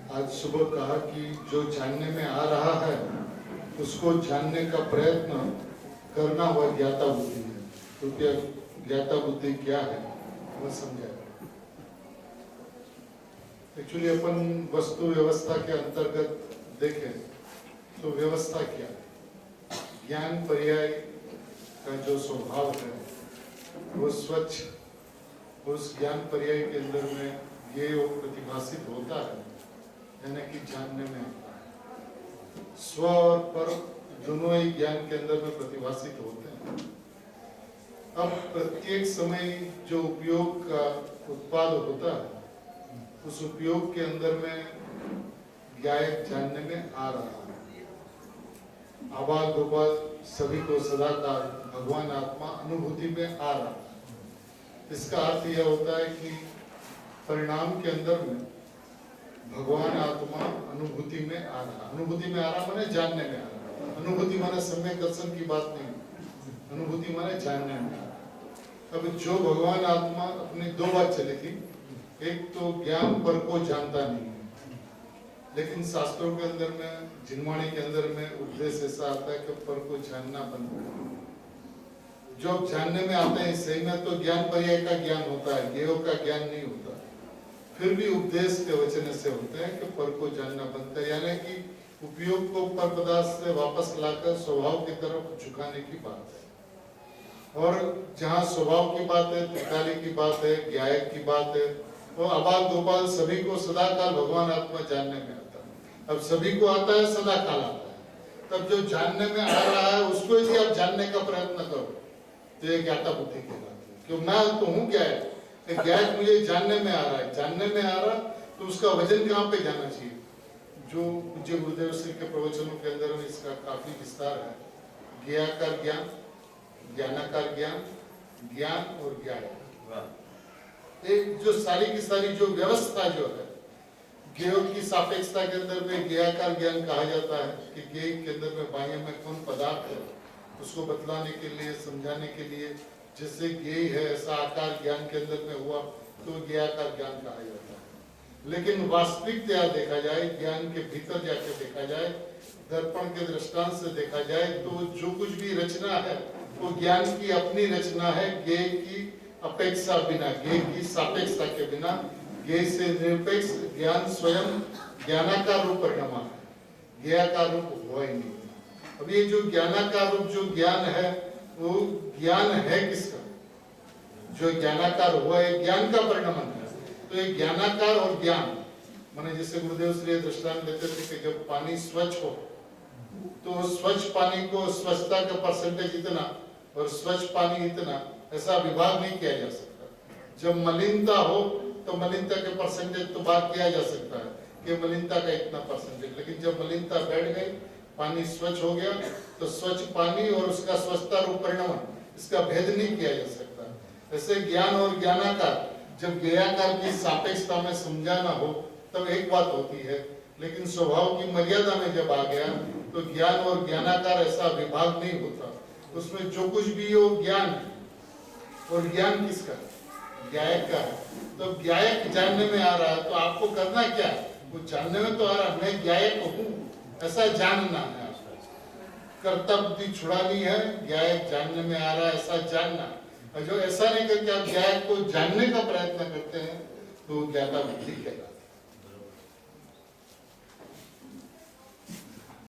आज सुबह कहा कि जो जानने में आ रहा है उसको जानने का प्रयत्न करना वह ज्ञाता बुद्धि है। कृपया ज्ञाता बुद्धि क्या है वह समझाए। एक्चुअली अपन वस्तु व्यवस्था के अंतर्गत देखें तो व्यवस्था क्या है? ज्ञान पर्याय का जो स्वभाव है वो स्वच्छ, उस ज्ञान पर्याय के अंदर में ये वो प्रतिभाषित होता है, यानी कि जानने में स्व और पर दोनों ही ज्ञान के अंदर में प्रतिभाषित होते हैं। अब प्रत्येक समय जो उपयोग का उत्पाद होता है उस उपयोग के अंदर में ज्ञायक जानने में आ रहा है। आबाद गोपाल सभी को सदाकाल भगवान आत्मा अनुभूति में आ रहा है। इसका अर्थ यह होता है कि परिणाम के अंदर में भगवान आत्मा अनुभूति में आ रहा। अनुभूति में आ रहा माने जानने में आ रहा। अनुभूति माने सम्यक दर्शन की बात नहीं, अनुभूति माने जानने में आ रहा। अब जो भगवान आत्मा अपनी दो बात चली थी, एक तो ज्ञान पर को जानता नहीं है, लेकिन शास्त्रों के अंदर में जिनवाणी के अंदर में उपदेश ऐसा आता है कि पर को जानना बंद करो। जो जानने में आते हैं सही में तो ज्ञान पर्याय का ज्ञान होता है, ज्ञेय का ज्ञान नहीं होता। फिर भी उपदेश के वचन से होते हैं कि पर को जानना बंद कर, यानी कि उपयोग को पर पदार्थ से वापस लाकर स्वभाव की तरफ झुकाने की बात है। और जहाँ स्वभाव की बात है, त्रिकाली की बात है, ज्ञायक की बात है, वो आबाद गोपाल सभी को सदाकाल भगवान आत्मा जानने में आता है। अब सभी को आता है, सदाकाल आता है। तब जो जानने में आ रहा है उसको यदि आप जानने का प्रयत्न करो तो ये ज्ञाता बुद्धि कहलाती है। क्यों मैं तो हूँ क्या है, ज्ञायक मुझे जानने में आ रहा है, जानने में आ रहा तो उसका वजन कहाँ पे जाना चाहिए? जो पूज्य गुरुदेव श्री के प्रवचनों के अंदर में इसका काफी विस्तार है। ज्ञाकार ज्ञान, ज्ञानाकार ज्ञान, ज्ञान और ज्ञायक। एक जो सारी की सारी जो व्यवस्था जो है ज्ञेय की सापेक्षता के अंदर में ज्ञाकार ज्ञान कहा जाता है कि ज्ञेय के अंदर में बाह्य में कौन पदार्थ है उसको बतलाने के लिए, समझाने के लिए, जैसे ज्ञेय है ऐसा आकार ज्ञान के अंदर में हुआ तो ज्ञाकार ज्ञान कहा जाता है। लेकिन वास्तविकता देखा जाए, ज्ञान के भीतर जाके देखा जाए, दर्पण के दृष्टांत से देखा जाए तो जो कुछ भी रचना है वो ज्ञान की अपनी रचना है, ज्ञेय की अपेक्षा बिना, ज्ञेय की सापेक्षता के बिना। ज्ञेय से निरपेक्ष ज्ञान स्वयं ज्ञानाकार रूप परिणमा है, ज्ञेयाकार रूप हुआ ही नहीं। अब ये जो ज्ञानाकार रूप जो ज्ञान है वो ज्ञान है किसका? जो ज्ञानाकार हुआ है ज्ञान का परिणमन है। तो ये ज्ञानाकार और ज्ञान माने जैसे गुरुदेव श्री दृष्टांत देते थे कि जब पानी स्वच्छ हो तो स्वच्छ पानी को स्वच्छता का परसेंटेज इतना और स्वच्छ पानी इतना, ऐसा विभाग नहीं किया जा सकता। जब मलिनता हो तो मलिनता के परसेंटेज तो बात किया जा सकता है कि मलिनता का इतना परसेंटेज, लेकिन जब मलिनता बैठ गई, पानी स्वच्छ हो गया तो स्वच्छ पानी और उसका स्वच्छता रूप परिणाम इसका भेद नहीं किया जा सकता। ऐसे ज्ञान और ज्ञानाकार जब ज्ञेयाकार की सापेक्षता में समझाना हो तब एक बात होती है, लेकिन स्वभाव की मर्यादा में जब आ गया तो ज्ञान और ज्ञानाकार ऐसा विभाग नहीं होता। उसमें जो कुछ भी हो ज्ञान है और ज्ञान किसका? ज्ञायक का है। तो ज्ञायक जानने में आ रहा है तो आपको करना क्या है? वो जानने में तो आ रहा, मैं ज्ञायक हूँ ऐसा जानना है। कर्ता बुद्धि छुड़ानी है, ज्ञायक जानने में आ रहा है ऐसा जानना। और जो ऐसा नहीं करके आप ज्ञायक को जानने का प्रयत्न करते हैं तो ज्ञाता बुद्धि कहलाता है।